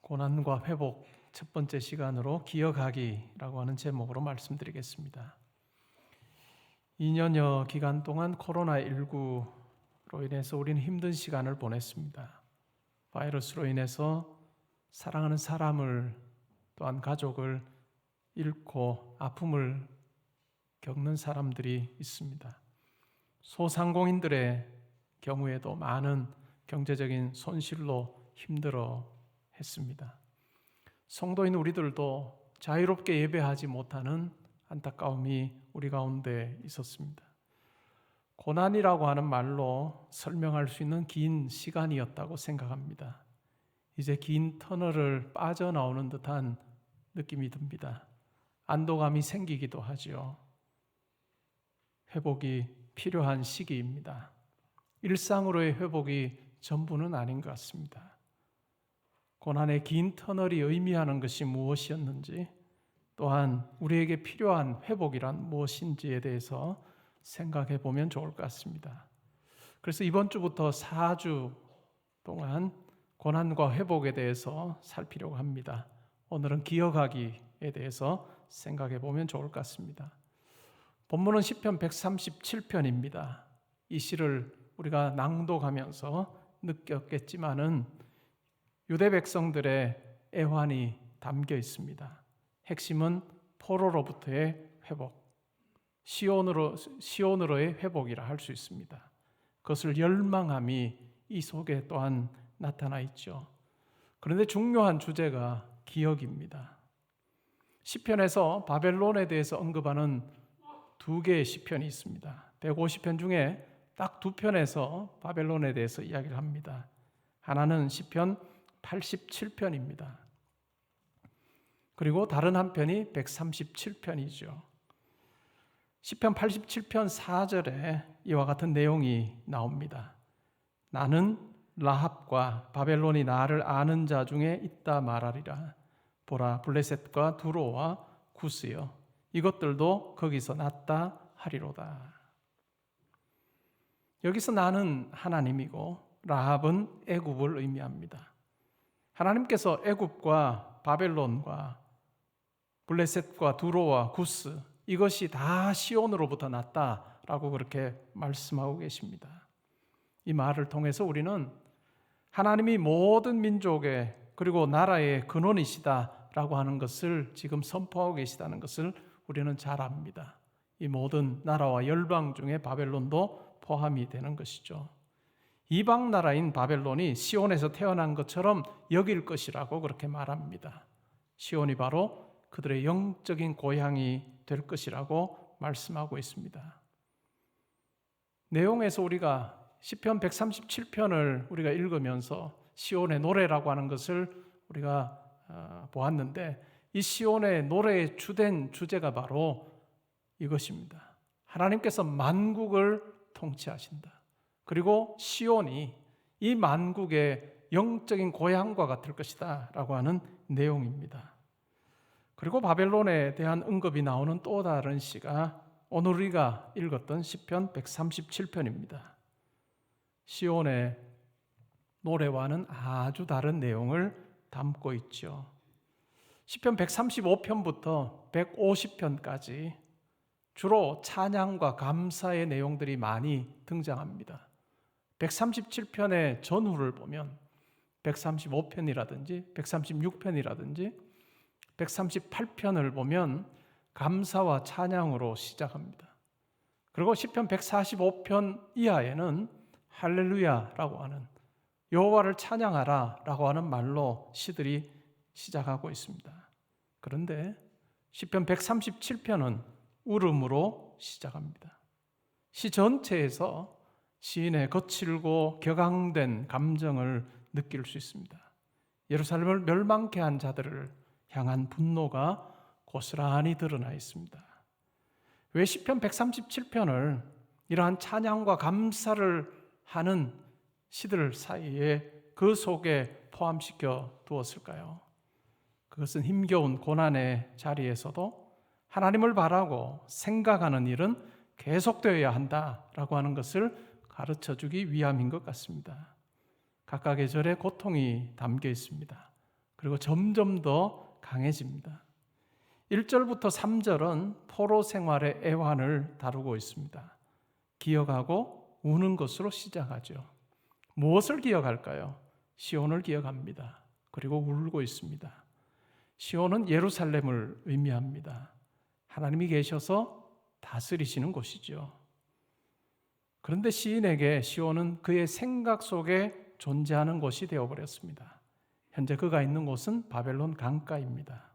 고난과 회복 첫 번째 시간으로 기억하기라고 하는 제목으로 말씀드리겠습니다. 2년여 기간 동안 코로나19로 인해서 우리는 힘든 시간을 보냈습니다. 바이러스로 인해서 사랑하는 사람을 또한 가족을 잃고 아픔을 겪는 사람들이 있습니다. 소상공인들의 경우에도 많은 경제적인 손실로 힘들어 했습니다. 성도인 우리들도 자유롭게 예배하지 못하는 안타까움이 우리 가운데 있었습니다. 고난이라고 하는 말로 설명할 수 있는 긴 시간이었다고 생각합니다. 이제 긴 터널을 빠져나오는 듯한 느낌이 듭니다. 안도감이 생기기도 하죠. 회복이 필요한 시기입니다. 일상으로의 회복이 전부는 아닌 것 같습니다. 고난의 긴 터널이 의미하는 것이 무엇이었는지, 또한 우리에게 필요한 회복이란 무엇인지에 대해서 생각해 보면 좋을 것 같습니다. 그래서 이번 주부터 4주 동안 고난과 회복에 대해서 살피려고 합니다. 오늘은 기억하기에 대해서 생각해 보면 좋을 것 같습니다. 본문은 시편 137편입니다. 이 시를 우리가 낭독하면서 느꼈겠지만은 유대 백성들의 애환이 담겨 있습니다. 핵심은 포로로부터의 회복, 시온으로의 회복이라 할 수 있습니다. 그것을 열망함이 이 속에 또한 나타나 있죠. 그런데 중요한 주제가 기억입니다. 시편에서 바벨론에 대해서 언급하는 두 개의 시편이 있습니다. 150편 중에 딱 두 편에서 바벨론에 대해서 이야기를 합니다. 하나는 시편 87편입니다. 그리고 다른 한 편이 137편이죠. 시편 87편 4절에 이와 같은 내용이 나옵니다. 나는 라합과 바벨론이 나를 아는 자 중에 있다 말하리라. 보라, 블레셋과 두로와 구스여, 이것들도 거기서 났다 하리로다. 여기서 나는 하나님이고 라합은 애굽을 의미합니다. 하나님께서 애굽과 바벨론과 블레셋과 두로와 구스, 이것이 다 시온으로부터 났다라고 그렇게 말씀하고 계십니다. 이 말을 통해서 우리는 하나님이 모든 민족의 그리고 나라의 근원이시다라고 하는 것을 지금 선포하고 계시다는 것을 우리는 잘 압니다. 이 모든 나라와 열방 중에 바벨론도 포함이 되는 것이죠. 이방 나라인 바벨론이 시온에서 태어난 것처럼 여길 것이라고 그렇게 말합니다. 시온이 바로 그들의 영적인 고향이 될 것이라고 말씀하고 있습니다. 내용에서 우리가 시편 137편을 우리가 읽으면서 시온의 노래라고 하는 것을 우리가 보았는데, 이 시온의 노래의 주된 주제가 바로 이것입니다. 하나님께서 만국을 통치하신다. 그리고 시온이 이 만국의 영적인 고향과 같을 것이다 라고 하는 내용입니다. 그리고 바벨론에 대한 언급이 나오는 또 다른 시가 오늘 우리가 읽었던 시편 137편입니다. 시온의 노래와는 아주 다른 내용을 담고 있죠. 시편 135편부터 150편까지 주로 찬양과 감사의 내용들이 많이 등장합니다. 137편의 전후를 보면 135편이라든지 136편이라든지 138편을 보면 감사와 찬양으로 시작합니다. 그리고 시편 145편 이하에는 할렐루야라고 하는, 여호와를 찬양하라라고 하는 말로 시들이 시작하고 있습니다. 그런데 시편 137편은 울음으로 시작합니다. 시 전체에서 시인의 거칠고 격앙된 감정을 느낄 수 있습니다. 예루살렘을 멸망케 한 자들을 향한 분노가 고스란히 드러나 있습니다. 왜 시편 137편을 이러한 찬양과 감사를 하는 시들 사이에 그 속에 포함시켜 두었을까요? 그것은 힘겨운 고난의 자리에서도 하나님을 바라고 생각하는 일은 계속되어야 한다라고 하는 것을 가르쳐주기 위함인 것 같습니다. 각각의 절에 고통이 담겨 있습니다. 그리고 점점 더 강해집니다. 1절부터 3절은 포로 생활의 애환을 다루고 있습니다. 기억하고 우는 것으로 시작하죠. 무엇을 기억할까요? 시온을 기억합니다. 그리고 울고 있습니다. 시온은 예루살렘을 의미합니다. 하나님이 계셔서 다스리시는 곳이죠. 그런데 시인에게 시온은 그의 생각 속에 존재하는 곳이 되어버렸습니다. 현재 그가 있는 곳은 바벨론 강가입니다.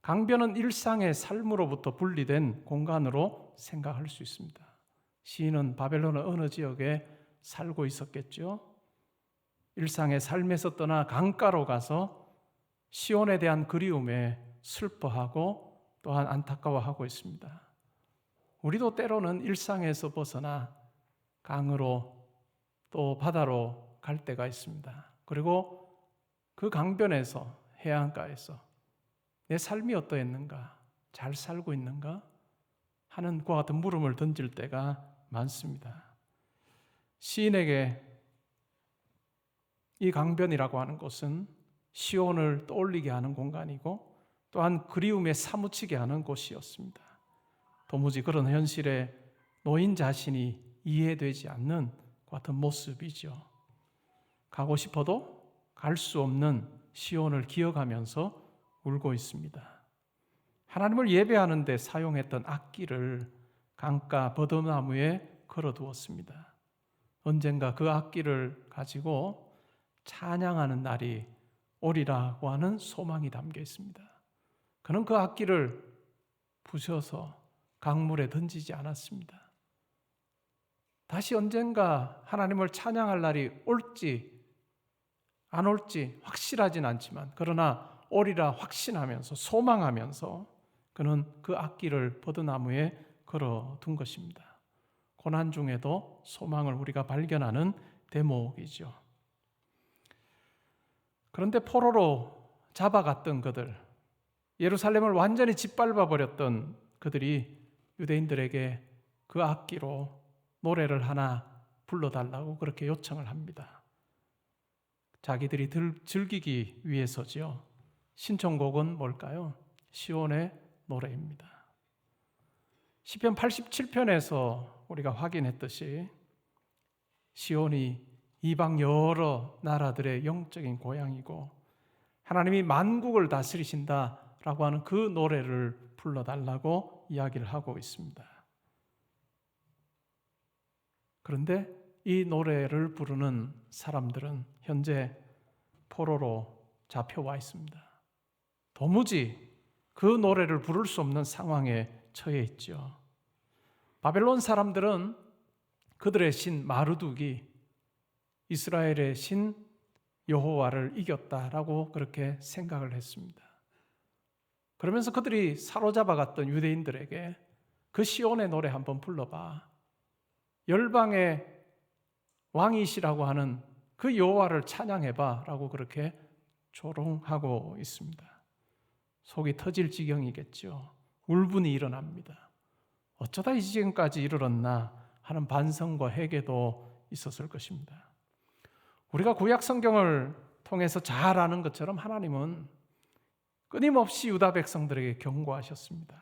강변은 일상의 삶으로부터 분리된 공간으로 생각할 수 있습니다. 시인은 바벨론의 어느 지역에 살고 있었겠죠. 일상의 삶에서 떠나 강가로 가서 시온에 대한 그리움에 슬퍼하고 또한 안타까워하고 있습니다. 우리도 때로는 일상에서 벗어나 강으로 또 바다로 갈 때가 있습니다. 그리고 그 강변에서 해안가에서 내 삶이 어떠했는가, 잘 살고 있는가 하는 그와 같은 물음을 던질 때가 많습니다. 시인에게 이 강변이라고 하는 곳은 시온을 떠올리게 하는 공간이고 또한 그리움에 사무치게 하는 곳이었습니다. 도무지 그런 현실에 노인 자신이 이해되지 않는 같은 모습이죠. 가고 싶어도 갈 수 없는 시온을 기억하면서 울고 있습니다. 하나님을 예배하는 데 사용했던 악기를 강가 버드나무에 걸어두었습니다. 언젠가 그 악기를 가지고 찬양하는 날이 오리라고 하는 소망이 담겨 있습니다. 그는 그 악기를 부셔서 강물에 던지지 않았습니다. 다시 언젠가 하나님을 찬양할 날이 올지 안 올지 확실하진 않지만 그러나 오리라 확신하면서 소망하면서 그는 그 악기를 버드나무에 걸어둔 것입니다. 고난 중에도 소망을 우리가 발견하는 대목이죠. 그런데 포로로 잡아갔던 그들, 예루살렘을 완전히 짓밟아 버렸던 그들이 유대인들에게 그 악기로 노래를 하나 불러달라고 그렇게 요청을 합니다. 자기들이 즐기기 위해서지요. 신청곡은 뭘까요? 시온의 노래입니다. 시편 87편에서 우리가 확인했듯이 시온이 이방 여러 나라들의 영적인 고향이고 하나님이 만국을 다스리신다라고 하는 그 노래를 불러달라고 이야기를 하고 있습니다. 그런데 이 노래를 부르는 사람들은 현재 포로로 잡혀와 있습니다. 도무지 그 노래를 부를 수 없는 상황에 처해 있죠. 바벨론 사람들은 그들의 신 마르둑이 이스라엘의 신 여호와를 이겼다라고 그렇게 생각을 했습니다. 그러면서 그들이 사로잡아갔던 유대인들에게 그 시온의 노래 한번 불러봐. 열방의 왕이시라고 하는 그 여호와를 찬양해봐 라고 그렇게 조롱하고 있습니다. 속이 터질 지경이겠죠. 울분이 일어납니다. 어쩌다 이 지경까지 이르렀나 하는 반성과 회개도 있었을 것입니다. 우리가 구약 성경을 통해서 잘 아는 것처럼 하나님은 끊임없이 유다 백성들에게 경고하셨습니다.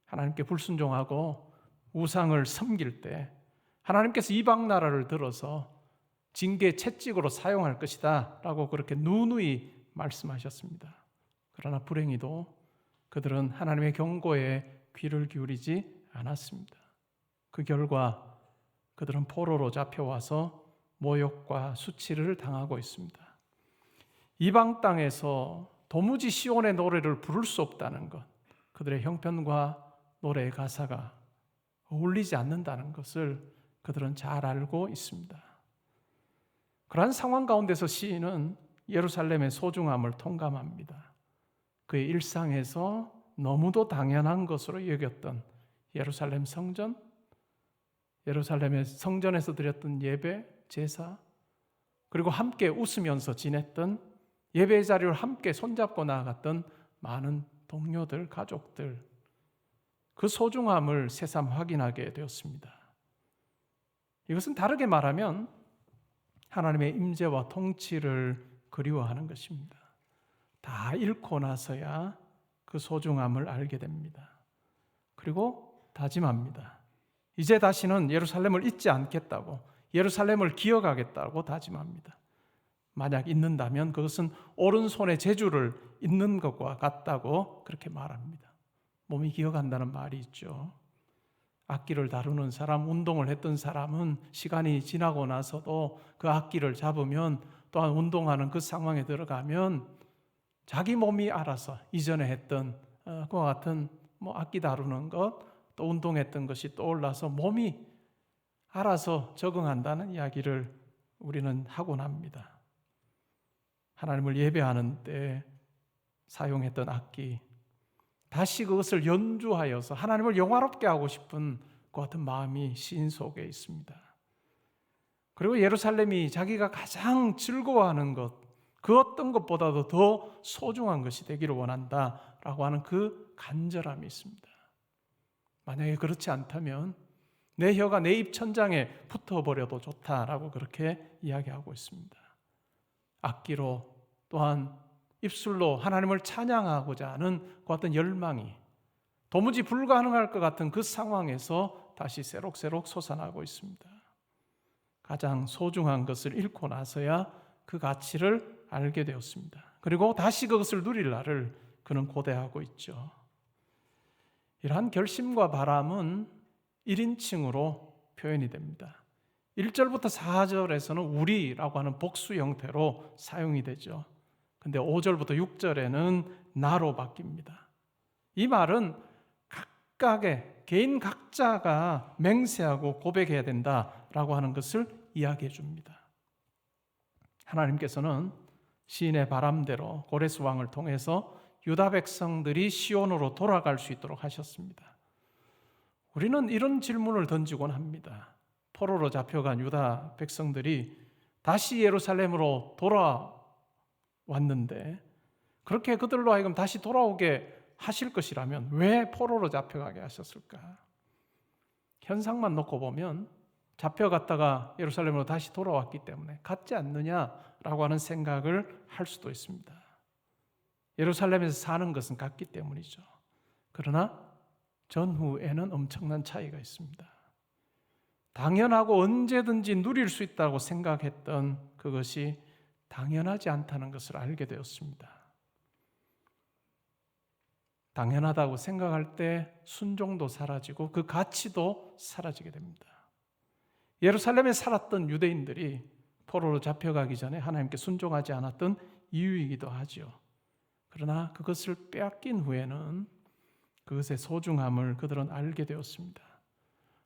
하나님께 불순종하고 우상을 섬길 때 하나님께서 이방 나라를 들어서 징계 채찍으로 사용할 것이다 라고 그렇게 누누이 말씀하셨습니다. 그러나 불행히도 그들은 하나님의 경고에 귀를 기울이지 않았습니다. 그 결과 그들은 포로로 잡혀와서 모욕과 수치를 당하고 있습니다. 이방 땅에서 도무지 시온의 노래를 부를 수 없다는 것, 그들의 형편과 노래의 가사가 어울리지 않는다는 것을 그들은 잘 알고 있습니다. 그러한 상황 가운데서 시인은 예루살렘의 소중함을 통감합니다. 그의 일상에서 너무도 당연한 것으로 여겼던 예루살렘 성전, 예루살렘의 성전에서 드렸던 예배, 제사, 그리고 함께 웃으면서 지냈던 예배 자리를 함께 손잡고 나아갔던 많은 동료들, 가족들, 그 소중함을 새삼 확인하게 되었습니다. 이것은 다르게 말하면 하나님의 임재와 통치를 그리워하는 것입니다. 다 잃고 나서야 그 소중함을 알게 됩니다. 그리고 다짐합니다. 이제 다시는 예루살렘을 잊지 않겠다고, 예루살렘을 기억하겠다고 다짐합니다. 만약 잊는다면 그것은 오른손에 제주를 잊는 것과 같다고 그렇게 말합니다. 몸이 기억한다는 말이 있죠. 악기를 다루는 사람, 운동을 했던 사람은 시간이 지나고 나서도 그 악기를 잡으면, 또한 운동하는 그 상황에 들어가면 자기 몸이 알아서 이전에 했던 그와 같은 악기 다루는 것, 또 운동했던 것이 떠올라서 몸이 알아서 적응한다는 이야기를 우리는 하곤 합니다. 하나님을 예배하는 때 사용했던 악기, 다시 그것을 연주하여서 하나님을 영화롭게 하고 싶은 그 같은 마음이 시인 속에 있습니다. 그리고 예루살렘이 자기가 가장 즐거워하는 것, 그 어떤 것보다도 더 소중한 것이 되기를 원한다라고 하는 그 간절함이 있습니다. 만약에 그렇지 않다면 내 혀가 내 입천장에 붙어버려도 좋다라고 그렇게 이야기하고 있습니다. 악기로, 또한 입술로 하나님을 찬양하고자 하는 그 어떤 열망이 도무지 불가능할 것 같은 그 상황에서 다시 새록새록 솟아나고 있습니다. 가장 소중한 것을 잃고 나서야 그 가치를 알게 되었습니다. 그리고 다시 그것을 누릴 날을 그는 고대하고 있죠. 이러한 결심과 바람은 1인칭으로 표현이 됩니다. 1절부터 4절에서는 우리라고 하는 복수 형태로 사용이 되죠. 근데 5절부터 6절에는 나로 바뀝니다. 이 말은 각각의 개인 각자가 맹세하고 고백해야 된다라고 하는 것을 이야기해 줍니다. 하나님께서는 시인의 바람대로 고레스 왕을 통해서 유다 백성들이 시온으로 돌아갈 수 있도록 하셨습니다. 우리는 이런 질문을 던지곤 합니다. 포로로 잡혀간 유다 백성들이 다시 예루살렘으로 돌아왔는데 그렇게 그들로 하여금 다시 돌아오게 하실 것이라면 왜 포로로 잡혀가게 하셨을까? 현상만 놓고 보면 잡혀갔다가 예루살렘으로 다시 돌아왔기 때문에 같지 않느냐라고 하는 생각을 할 수도 있습니다. 예루살렘에서 사는 것은 같기 때문이죠. 그러나 전후에는 엄청난 차이가 있습니다. 당연하고 언제든지 누릴 수 있다고 생각했던 그것이 당연하지 않다는 것을 알게 되었습니다. 당연하다고 생각할 때 순종도 사라지고 그 가치도 사라지게 됩니다. 예루살렘에 살았던 유대인들이 포로로 잡혀가기 전에 하나님께 순종하지 않았던 이유이기도 하죠. 그러나 그것을 빼앗긴 후에는 그것의 소중함을 그들은 알게 되었습니다.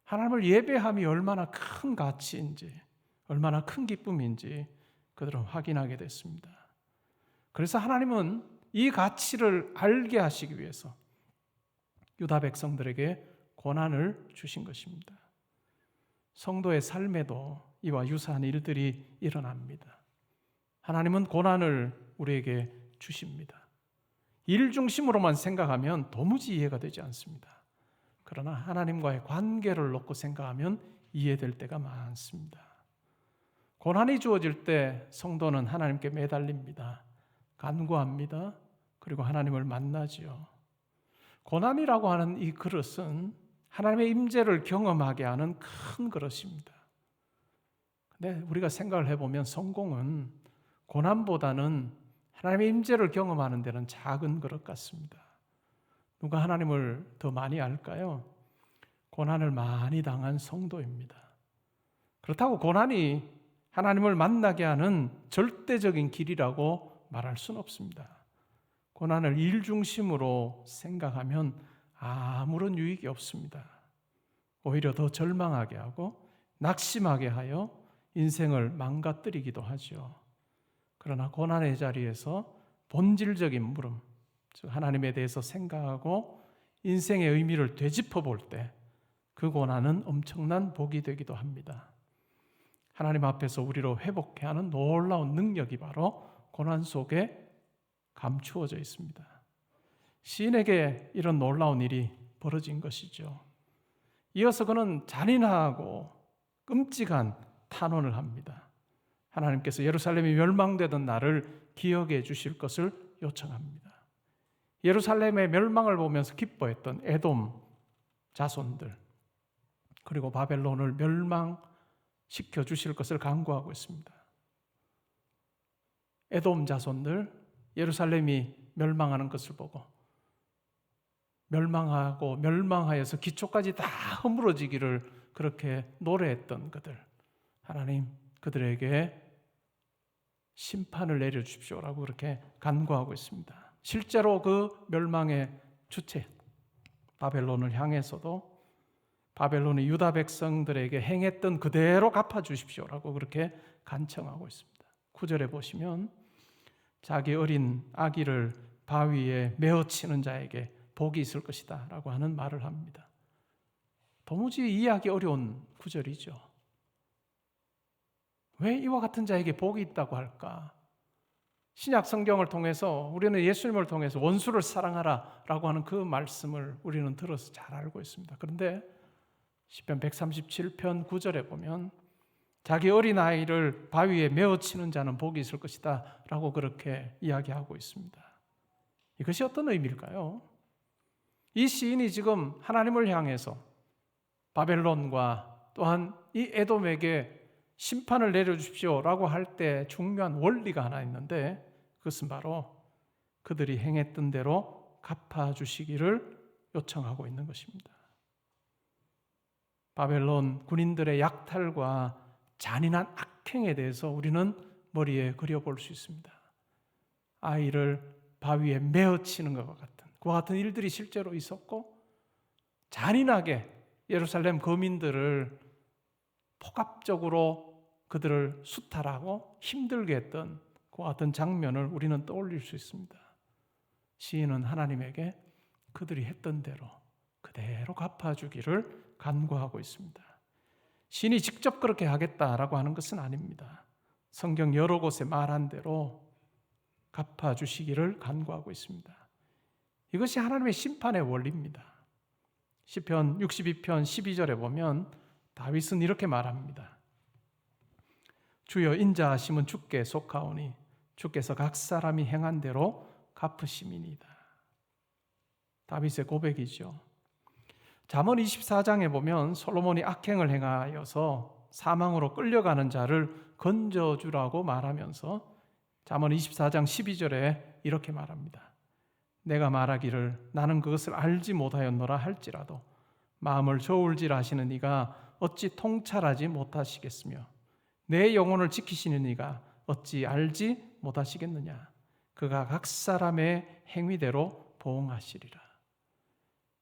하나님을 예배함이 얼마나 큰 가치인지, 얼마나 큰 기쁨인지 그들은 확인하게 됐습니다. 그래서 하나님은 이 가치를 알게 하시기 위해서 유다 백성들에게 고난을 주신 것입니다. 성도의 삶에도 이와 유사한 일들이 일어납니다. 하나님은 고난을 우리에게 주십니다. 일 중심으로만 생각하면 도무지 이해가 되지 않습니다. 그러나 하나님과의 관계를 놓고 생각하면 이해될 때가 많습니다. 고난이 주어질 때 성도는 하나님께 매달립니다. 간구합니다. 그리고 하나님을 만나지요. 고난이라고 하는 이 그릇은 하나님의 임재를 경험하게 하는 큰 그릇입니다. 근데 우리가 생각을 해보면 성공은 고난보다는 하나님의 임재를 경험하는 데는 작은 그릇 같습니다. 누가 하나님을 더 많이 알까요? 고난을 많이 당한 성도입니다. 그렇다고 고난이 하나님을 만나게 하는 절대적인 길이라고 말할 수는 없습니다. 고난을 일 중심으로 생각하면 아무런 유익이 없습니다. 오히려 더 절망하게 하고 낙심하게 하여 인생을 망가뜨리기도 하죠. 그러나 고난의 자리에서 본질적인 물음, 즉 하나님에 대해서 생각하고 인생의 의미를 되짚어 볼 때 그 고난은 엄청난 복이 되기도 합니다. 하나님 앞에서 우리로 회복해 하는 놀라운 능력이 바로 고난 속에 감추어져 있습니다. 시인에게 이런 놀라운 일이 벌어진 것이죠. 이어서 그는 잔인하고 끔찍한 탄원을 합니다. 하나님께서 예루살렘이 멸망되던 날을 기억해 주실 것을 요청합니다. 예루살렘의 멸망을 보면서 기뻐했던 에돔 자손들, 그리고 바벨론을 멸망시켜 주실 것을 간구하고 있습니다. 에돔 자손들, 예루살렘이 멸망하는 것을 보고 멸망하고 멸망하여서 기초까지 다 허물어지기를 그렇게 노래했던 그들, 하나님 그들에게 심판을 내려주십시오라고 그렇게 간구하고 있습니다. 실제로 그 멸망의 주체 바벨론을 향해서도 바벨론의 유다 백성들에게 행했던 그대로 갚아주십시오라고 그렇게 간청하고 있습니다. 9절에 보시면 자기 어린 아기를 바위에 메어치는 자에게 복이 있을 것이다 라고 하는 말을 합니다. 도무지 이해하기 어려운 구절이죠. 왜 이와 같은 자에게 복이 있다고 할까? 신약 성경을 통해서 우리는 예수님을 통해서 원수를 사랑하라 라고 하는 그 말씀을 우리는 들어서 잘 알고 있습니다. 그런데 시편 137편 9절에 보면 자기 어린아이를 바위에 메어치는 자는 복이 있을 것이다 라고 그렇게 이야기하고 있습니다. 이것이 어떤 의미일까요? 이 시인이 지금 하나님을 향해서 바벨론과 또한 이 에돔에게 심판을 내려주십시오 라고 할 때 중요한 원리가 하나 있는데, 그것은 바로 그들이 행했던 대로 갚아주시기를 요청하고 있는 것입니다. 바벨론 군인들의 약탈과 잔인한 악행에 대해서 우리는 머리에 그려볼 수 있습니다. 아이를 바위에 메어치는 것과 같은 그와 같은 일들이 실제로 있었고, 잔인하게 예루살렘 거민들을 폭압적으로 그들을 수탈하고 힘들게 했던 그와 같은 장면을 우리는 떠올릴 수 있습니다. 시인은 하나님에게 그들이 했던 대로 그대로 갚아주기를 간구하고 있습니다. 시인이 직접 그렇게 하겠다라고 하는 것은 아닙니다. 성경 여러 곳에 말한 대로 갚아주시기를 간구하고 있습니다. 이것이 하나님의 심판의 원리입니다. 시편 62편 12절에 보면 다윗은 이렇게 말합니다. 주여 인자하심은 주께 속하오니 주께서 각 사람이 행한 대로 갚으심이니이다. 다윗의 고백이죠. 잠언 24장에 보면 솔로몬이 악행을 행하여서 사망으로 끌려가는 자를 건져주라고 말하면서 잠언 24장 12절에 이렇게 말합니다. 내가 말하기를 나는 그것을 알지 못하였노라 할지라도 마음을 저울질 하시는 이가 어찌 통찰하지 못하시겠으며 내 영혼을 지키시는 이가 어찌 알지 못하시겠느냐. 그가 각 사람의 행위대로 보응하시리라.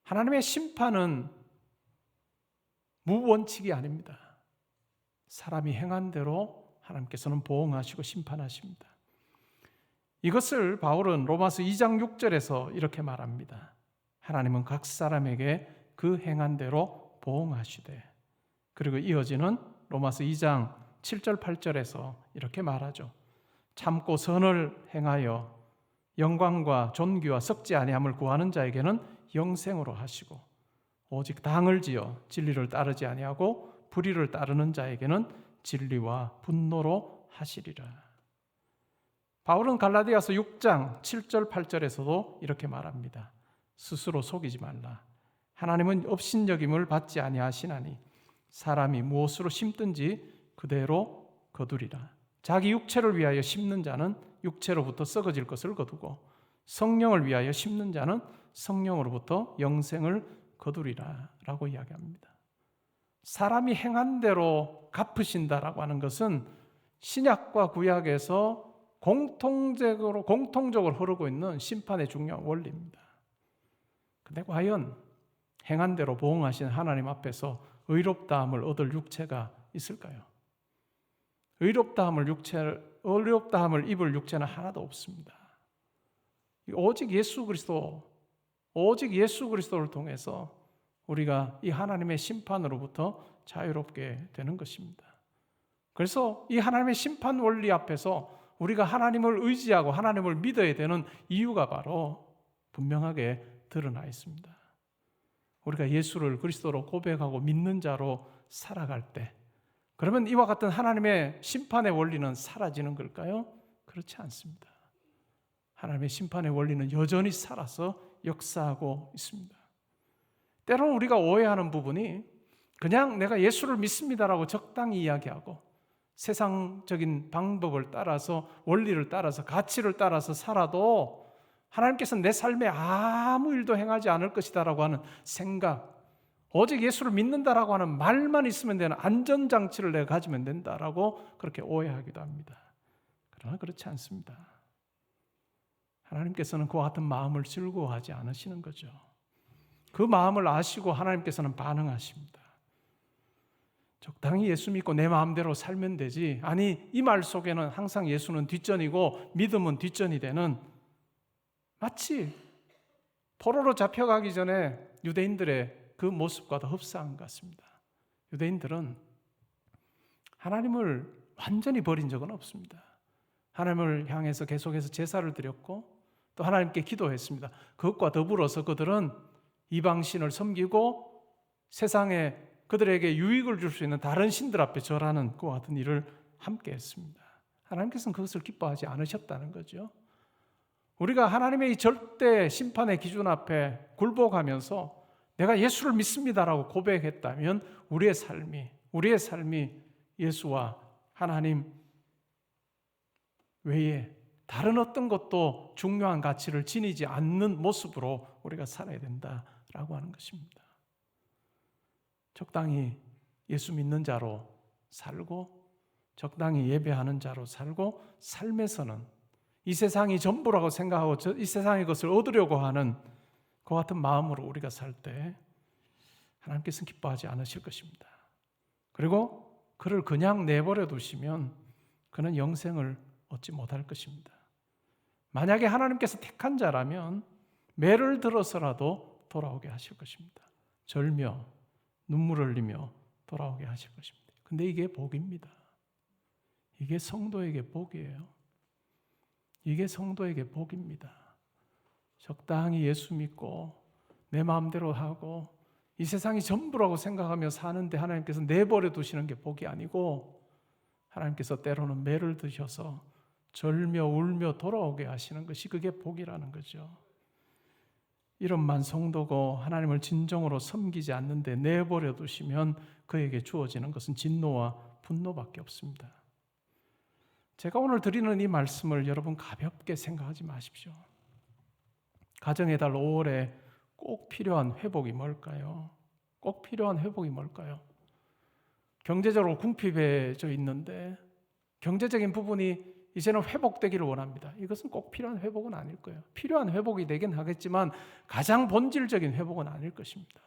하나님의 심판은 무원칙이 아닙니다. 사람이 행한 대로 하나님께서는 보응하시고 심판하십니다. 이것을 바울은 로마서 2장 6절에서 이렇게 말합니다. 하나님은 각 사람에게 그 행한 대로 보응하시되, 그리고 이어지는 로마서 2장 7절 8절에서 이렇게 말하죠. 참고 선을 행하여 영광과 존귀와 썩지 아니함을 구하는 자에게는 영생으로 하시고 오직 당을 지어 진리를 따르지 아니하고 불의를 따르는 자에게는 진리와 분노로 하시리라. 바울은 갈라디아서 6장 7절 8절에서도 이렇게 말합니다. 스스로 속이지 말라. 하나님은 업신여김을 받지 아니하시나니 사람이 무엇으로 심든지 그대로 거두리라. 자기 육체를 위하여 심는 자는 육체로부터 썩어질 것을 거두고 성령을 위하여 심는 자는 성령으로부터 영생을 거두리라 라고 이야기합니다. 사람이 행한 대로 갚으신다라고 하는 것은 신약과 구약에서 공통적으로 흐르고 있는 심판의 중요한 원리입니다. 근데 과연 행한 대로 보응하신 하나님 앞에서 의롭다함을 얻을 육체가 있을까요? 의롭다함을 입을 육체는 하나도 없습니다. 오직 예수 그리스도를 통해서 우리가 이 하나님의 심판으로부터 자유롭게 되는 것입니다. 그래서 이 하나님의 심판 원리 앞에서 우리가 하나님을 의지하고 하나님을 믿어야 되는 이유가 바로 분명하게 드러나 있습니다. 우리가 예수를 그리스도로 고백하고 믿는 자로 살아갈 때, 그러면 이와 같은 하나님의 심판의 원리는 사라지는 걸까요? 그렇지 않습니다. 하나님의 심판의 원리는 여전히 살아서 역사하고 있습니다. 때로는 우리가 오해하는 부분이 그냥 내가 예수를 믿습니다라고 적당히 이야기하고 세상적인 방법을 따라서 원리를 따라서 가치를 따라서 살아도 하나님께서는 내 삶에 아무 일도 행하지 않을 것이다라고 하는 생각, 오직 예수를 믿는다라고 하는 말만 있으면 되는 안전장치를 내가 가지면 된다라고 그렇게 오해하기도 합니다. 그러나 그렇지 않습니다. 하나님께서는 그와 같은 마음을 즐거워하지 않으시는 거죠. 그 마음을 아시고 하나님께서는 반응하십니다. 적당히 예수 믿고 내 마음대로 살면 되지. 아니, 이 말 속에는 항상 예수는 뒷전이고 믿음은 뒷전이 되는, 마치 포로로 잡혀가기 전에 유대인들의 그 모습과도 흡사한 것 같습니다. 유대인들은 하나님을 완전히 버린 적은 없습니다. 하나님을 향해서 계속해서 제사를 드렸고 또 하나님께 기도했습니다. 그것과 더불어서 그들은 이방신을 섬기고 세상에 그들에게 유익을 줄 수 있는 다른 신들 앞에 절하는 그와 같은 일을 함께 했습니다. 하나님께서는 그것을 기뻐하지 않으셨다는 거죠. 우리가 하나님의 이 절대 심판의 기준 앞에 굴복하면서 내가 예수를 믿습니다라고 고백했다면 우리의 삶이 예수와 하나님 외에 다른 어떤 것도 중요한 가치를 지니지 않는 모습으로 우리가 살아야 된다라고 하는 것입니다. 적당히 예수 믿는 자로 살고 적당히 예배하는 자로 살고 삶에서는 이 세상이 전부라고 생각하고 이 세상의 것을 얻으려고 하는 그 같은 마음으로 우리가 살 때 하나님께서는 기뻐하지 않으실 것입니다. 그리고 그를 그냥 내버려 두시면 그는 영생을 얻지 못할 것입니다. 만약에 하나님께서 택한 자라면 매를 들어서라도 돌아오게 하실 것입니다. 절며 눈물을 흘리며 돌아오게 하실 것입니다. 근데 이게 복입니다. 이게 성도에게 복이에요. 이게 성도에게 복입니다. 적당히 예수 믿고 내 마음대로 하고 이 세상이 전부라고 생각하며 사는데 하나님께서 내버려 두시는 게 복이 아니고 하나님께서 때로는 매를 드셔서 절며 울며 돌아오게 하시는 것이 그게 복이라는 거죠. 이런만 성도고 하나님을 진정으로 섬기지 않는데 내버려 두시면 그에게 주어지는 것은 진노와 분노밖에 없습니다. 제가 오늘 드리는 이 말씀을 여러분 가볍게 생각하지 마십시오. 가정의 달 5월에 꼭 필요한 회복이 뭘까요? 꼭 필요한 회복이 뭘까요? 경제적으로 궁핍해져 있는데 경제적인 부분이 이제는 회복되기를 원합니다. 이것은 꼭 필요한 회복은 아닐 거예요. 필요한 회복이 되긴 하겠지만 가장 본질적인 회복은 아닐 것입니다.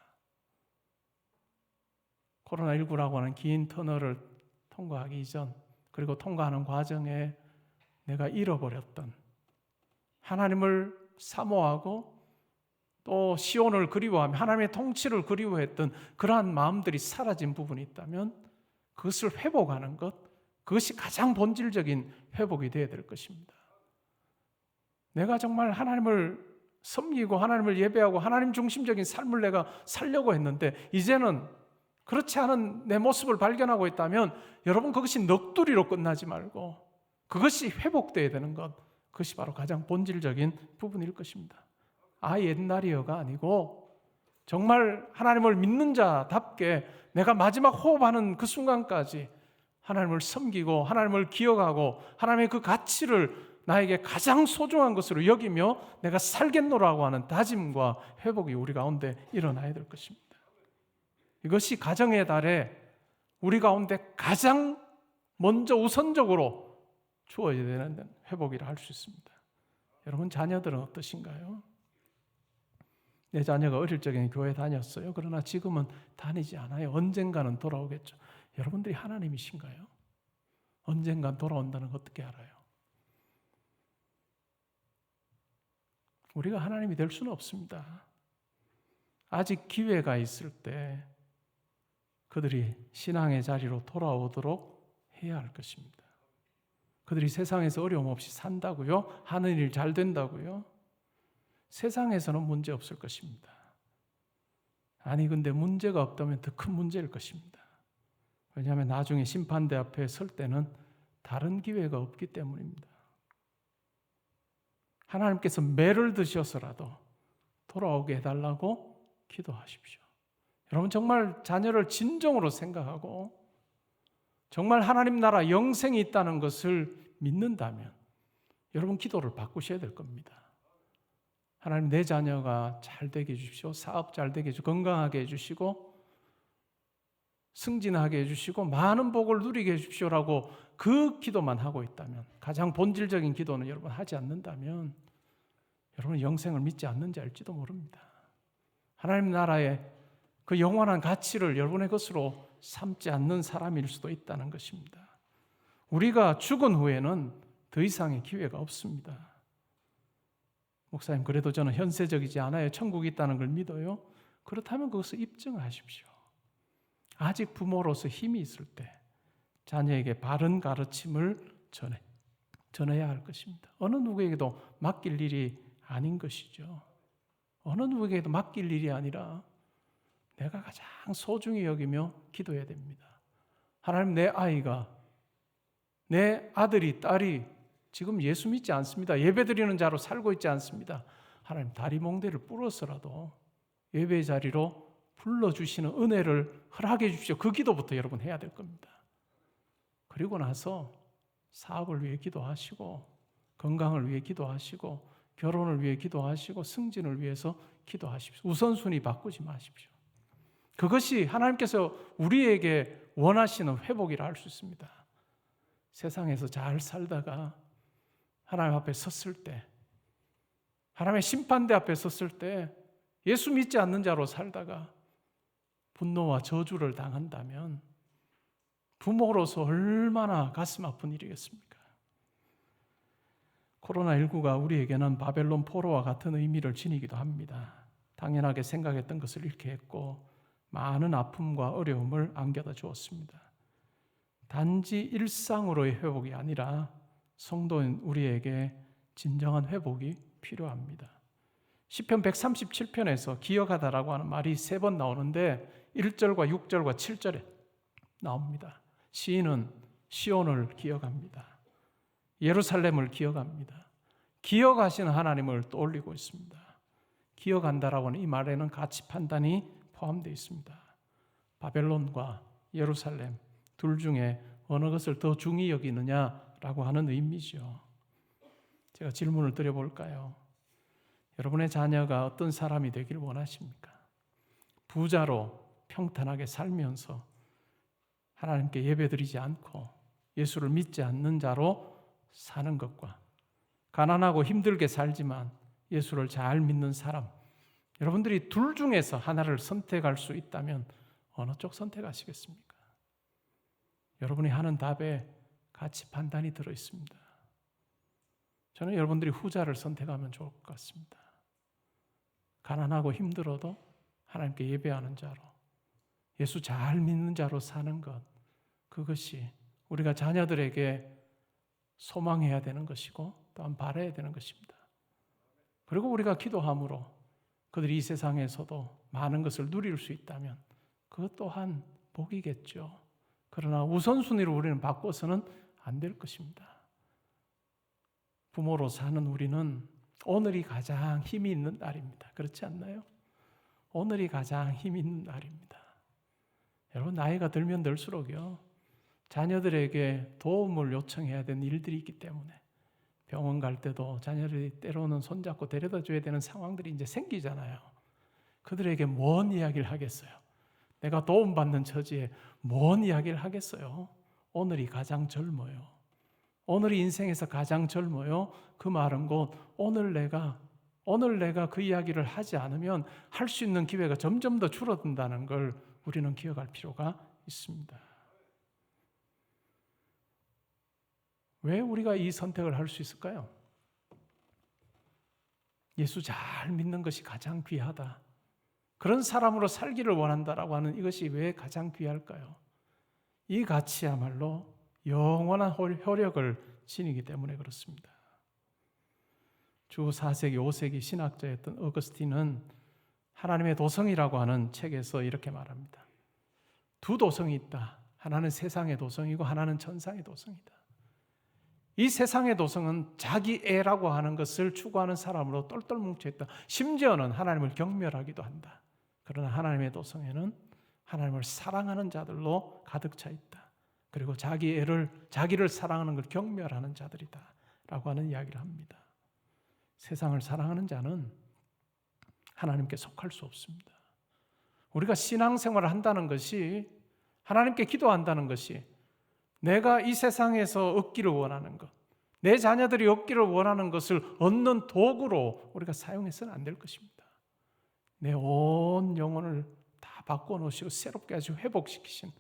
코로나19라고 하는 긴 터널을 통과하기 이전 그리고 통과하는 과정에 내가 잃어버렸던 하나님을 사모하고 또 시온을 그리워하며 하나님의 통치를 그리워했던 그러한 마음들이 사라진 부분이 있다면 그것을 회복하는 것, 그것이 가장 본질적인 회복이 되어야 될 것입니다. 내가 정말 하나님을 섬기고 하나님을 예배하고 하나님 중심적인 삶을 내가 살려고 했는데 이제는 그렇지 않은 내 모습을 발견하고 있다면 여러분 그것이 넋두리로 끝나지 말고 그것이 회복되어야 되는 것, 그것이 바로 가장 본질적인 부분일 것입니다. 옛날이여가 아니고 정말 하나님을 믿는 자답게 내가 마지막 호흡하는 그 순간까지 하나님을 섬기고 하나님을 기억하고 하나님의 그 가치를 나에게 가장 소중한 것으로 여기며 내가 살겠노라고 하는 다짐과 회복이 우리 가운데 일어나야 될 것입니다. 이것이 가정의 달에 우리 가운데 가장 먼저 우선적으로 주어져야 되는 회복이라 할 수 있습니다. 여러분 자녀들은 어떠신가요? 내 자녀가 어릴 적에는 교회 다녔어요. 그러나 지금은 다니지 않아요. 언젠가는 돌아오겠죠. 여러분들이 하나님이신가요? 언젠간 돌아온다는 거 어떻게 알아요? 우리가 하나님이 될 수는 없습니다. 아직 기회가 있을 때 그들이 신앙의 자리로 돌아오도록 해야 할 것입니다. 그들이 세상에서 어려움 없이 산다고요? 하는 일 잘 된다고요? 세상에서는 문제 없을 것입니다. 아니 근데 문제가 없다면 더 큰 문제일 것입니다. 왜냐하면 나중에 심판대 앞에 설 때는 다른 기회가 없기 때문입니다. 하나님께서 매를 드셔서라도 돌아오게 해달라고 기도하십시오. 여러분 정말 자녀를 진정으로 생각하고 정말 하나님 나라 영생이 있다는 것을 믿는다면 여러분 기도를 바꾸셔야 될 겁니다. 하나님 내 자녀가 잘 되게 해주십시오. 사업 잘 되게 해주시고 건강하게 해주시고 승진하게 해주시고 많은 복을 누리게 해주십시오라고 그 기도만 하고 있다면, 가장 본질적인 기도는 여러분 하지 않는다면 여러분 영생을 믿지 않는 자일지도 모릅니다. 하나님 나라의 그 영원한 가치를 여러분의 것으로 삼지 않는 사람일 수도 있다는 것입니다. 우리가 죽은 후에는 더 이상의 기회가 없습니다. 목사님, 그래도 저는 현세적이지 않아요. 천국이 있다는 걸 믿어요. 그렇다면 그것을 입증하십시오. 아직 부모로서 힘이 있을 때 자녀에게 바른 가르침을 전해야 할 것입니다. 어느 누구에게도 맡길 일이 아닌 것이죠. 어느 누구에게도 맡길 일이 아니라 내가 가장 소중히 여기며 기도해야 됩니다. 하나님, 내 아이가, 내 아들이, 딸이 지금 예수 믿지 않습니다. 예배드리는 자로 살고 있지 않습니다. 하나님, 다리몽대를 뿌려서라도 예배 자리로 불러주시는 은혜를 허락해 주십시오. 그 기도부터 여러분 해야 될 겁니다. 그리고 나서 사업을 위해 기도하시고 건강을 위해 기도하시고 결혼을 위해 기도하시고 승진을 위해서 기도하십시오. 우선순위 바꾸지 마십시오. 그것이 하나님께서 우리에게 원하시는 회복이라 할 수 있습니다. 세상에서 잘 살다가 하나님 앞에 섰을 때, 하나님의 심판대 앞에 섰을 때 예수 믿지 않는 자로 살다가 분노와 저주를 당한다면 부모로서 얼마나 가슴 아픈 일이겠습니까? 코로나19가 우리에게는 바벨론 포로와 같은 의미를 지니기도 합니다. 당연하게 생각했던 것을 잃게 했고 많은 아픔과 어려움을 안겨다 주었습니다. 단지 일상으로의 회복이 아니라 성도인 우리에게 진정한 회복이 필요합니다. 시편 137편에서 기억하다라고 하는 말이 3번 나오는데 1절과 6절과 7절에 나옵니다. 시인은 시온을 기억합니다. 예루살렘을 기억합니다. 기억하시는 하나님을 떠올리고 있습니다. 기억한다라고 하는 이 말에는 가치 판단이 포함되어 있습니다. 바벨론과 예루살렘 둘 중에 어느 것을 더 중히 여기느냐라고 하는 의미죠. 제가 질문을 드려볼까요? 여러분의 자녀가 어떤 사람이 되길 원하십니까? 부자로 평탄하게 살면서 하나님께 예배드리지 않고 예수를 믿지 않는 자로 사는 것과 가난하고 힘들게 살지만 예수를 잘 믿는 사람, 여러분들이 둘 중에서 하나를 선택할 수 있다면 어느 쪽 선택하시겠습니까? 여러분이 하는 답에 가치 판단이 들어 있습니다. 저는 여러분들이 후자를 선택하면 좋을 것 같습니다. 가난하고 힘들어도 하나님께 예배하는 자로, 예수 잘 믿는 자로 사는 것, 그것이 우리가 자녀들에게 소망해야 되는 것이고 또한 바라야 되는 것입니다. 그리고 우리가 기도함으로 그들이 이 세상에서도 많은 것을 누릴 수 있다면 그것 또한 복이겠죠. 그러나 우선순위로 우리는 바꿔서는 안 될 것입니다. 부모로 사는 우리는 오늘이 가장 힘이 있는 날입니다. 그렇지 않나요? 오늘이 가장 힘이 있는 날입니다. 여러분, 나이가 들면 들수록요, 자녀들에게 도움을 요청해야 되는 일들이 있기 때문에 병원 갈 때도 자녀들이 때로는 손잡고 데려다 줘야 되는 상황들이 이제 생기잖아요. 그들에게 뭔 이야기를 하겠어요? 내가 도움받는 처지에 뭔 이야기를 하겠어요? 오늘이 가장 젊어요. 오늘이 인생에서 가장 젊어요. 그 말은 곧 오늘 내가 그 이야기를 하지 않으면 할 수 있는 기회가 점점 더 줄어든다는 걸 우리는 기억할 필요가 있습니다. 왜 우리가 이 선택을 할 수 있을까요? 예수 잘 믿는 것이 가장 귀하다. 그런 사람으로 살기를 원한다라고 하는 이것이 왜 가장 귀할까요? 이 가치야말로 영원한 효력을 지니기 때문에 그렇습니다. 주 4세기, 5세기 신학자였던 어거스틴은 하나님의 도성이라고 하는 책에서 이렇게 말합니다. 두 도성이 있다. 하나는 세상의 도성이고 하나는 천상의 도성이다. 이 세상의 도성은 자기 애라고 하는 것을 추구하는 사람으로 똘똘 뭉쳐있다. 심지어는 하나님을 경멸하기도 한다. 그러나 하나님의 도성에는 하나님을 사랑하는 자들로 가득 차 있다. 그리고 자기를 사랑하는 걸 경멸하는 자들이다 라고 하는 이야기를 합니다. 세상을 사랑하는 자는 하나님께 속할 수 없습니다. 우리가 신앙생활을 한다는 것이, 하나님께 기도한다는 것이 내가 이 세상에서 얻기를 원하는 것, 내 자녀들이 얻기를 원하는 것을 얻는 도구로 우리가 사용해서는 안 될 것입니다. 내 온 영혼을 다 바꿔놓으시고 새롭게 아주 회복시키신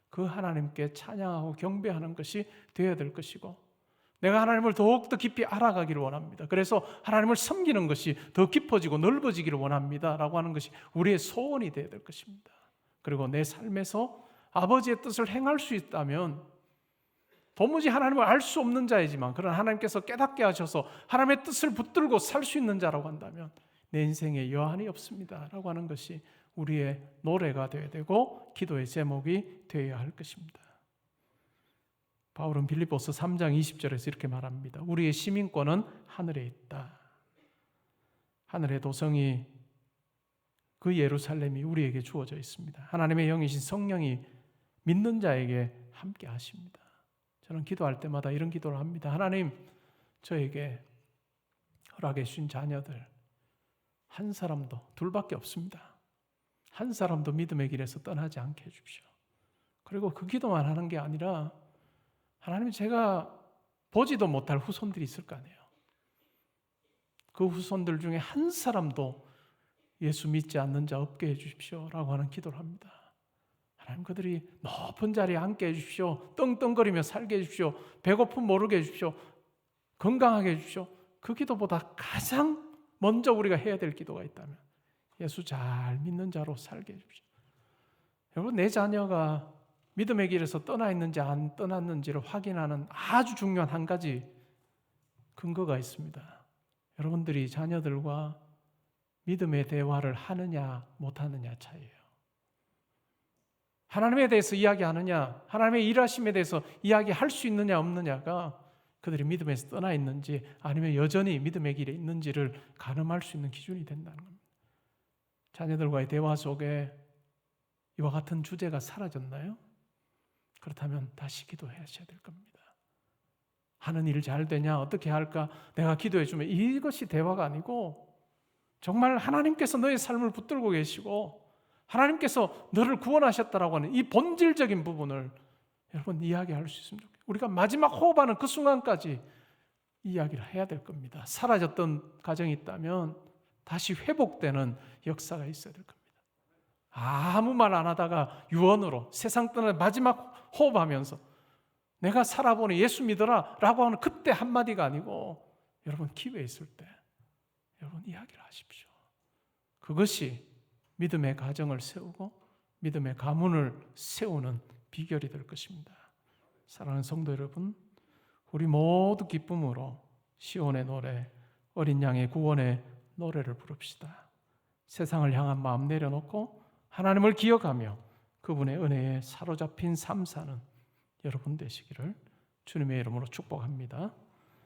그 하나님께 찬양하고 경배하는 것이 되어야 될 것이고, 내가 하나님을 더욱더 깊이 알아가기를 원합니다. 그래서 하나님을 섬기는 것이 더 깊어지고 넓어지기를 원합니다 라고 하는 것이 우리의 소원이 되어야 될 것입니다. 그리고 내 삶에서 아버지의 뜻을 행할 수 있다면, 도무지 하나님을 알 수 없는 자이지만 그러나 하나님께서 깨닫게 하셔서 하나님의 뜻을 붙들고 살 수 있는 자라고 한다면 내 인생에 여한이 없습니다 라고 하는 것이 우리의 노래가 되어야 되고 기도의 제목이 되어야 할 것입니다. 바울은 빌립보서 3장 20절에서 이렇게 말합니다. 우리의 시민권은 하늘에 있다. 하늘의 도성이, 그 예루살렘이 우리에게 주어져 있습니다. 하나님의 영이신 성령이 믿는 자에게 함께 하십니다. 저는 기도할 때마다 이런 기도를 합니다. 하나님, 저에게 허락해 주신 자녀들 한 사람도, 둘밖에 없습니다. 한 사람도 믿음의 길에서 떠나지 않게 해주십시오. 그리고 그 기도만 하는 게 아니라, 하나님, 제가 보지도 못할 후손들이 있을 거 아니에요. 그 후손들 중에 한 사람도 예수 믿지 않는 자 없게 해주십시오 라고 하는 기도를 합니다. 하나님, 그들이 높은 자리에 앉게 해주십시오. 떵떵거리며 살게 해주십시오. 배고픔 모르게 해주십시오. 건강하게 해주십시오. 그 기도보다 가장 먼저 우리가 해야 될 기도가 있다면 예수 잘 믿는 자로 살게 해주십시오. 여러분, 내 자녀가 믿음의 길에서 떠나 있는지 안 떠났는지를 확인하는 아주 중요한 한 가지 근거가 있습니다. 여러분들이 자녀들과 믿음의 대화를 하느냐 못하느냐 차이예요. 하나님에 대해서 이야기하느냐, 하나님의 일하심에 대해서 이야기할 수 있느냐 없느냐가 그들이 믿음에서 떠나 있는지 아니면 여전히 믿음의 길에 있는지를 가늠할 수 있는 기준이 된다는 겁니다. 자녀들과의 대화 속에 이와 같은 주제가 사라졌나요? 그렇다면 다시 기도하셔야 될 겁니다. 하는 일 잘 되냐? 어떻게 할까? 내가 기도해 주면, 이것이 대화가 아니고 정말 하나님께서 너의 삶을 붙들고 계시고 하나님께서 너를 구원하셨다라고 하는 이 본질적인 부분을 여러분 이야기할 수 있으면 좋겠어요. 우리가 마지막 호흡하는 그 순간까지 이야기를 해야 될 겁니다. 사라졌던 가정이 있다면 다시 회복되는 역사가 있어야 될 겁니다. 아무 말 안 하다가 유언으로 세상 떠나 마지막 호흡하면서 내가 살아보니 예수 믿어라 라고 하는 그때 한마디가 아니고, 여러분 기회에 있을 때 여러분 이야기를 하십시오. 그것이 믿음의 가정을 세우고 믿음의 가문을 세우는 비결이 될 것입니다. 사랑하는 성도 여러분, 우리 모두 기쁨으로 시온의 노래, 어린 양의 구원의 노래를 부릅시다. 세상을 향한 마음 내려놓고 하나님을 기억하며 그분의 은혜에 사로잡힌 삶 사는 여러분 되시기를 주님의 이름으로 축복합니다.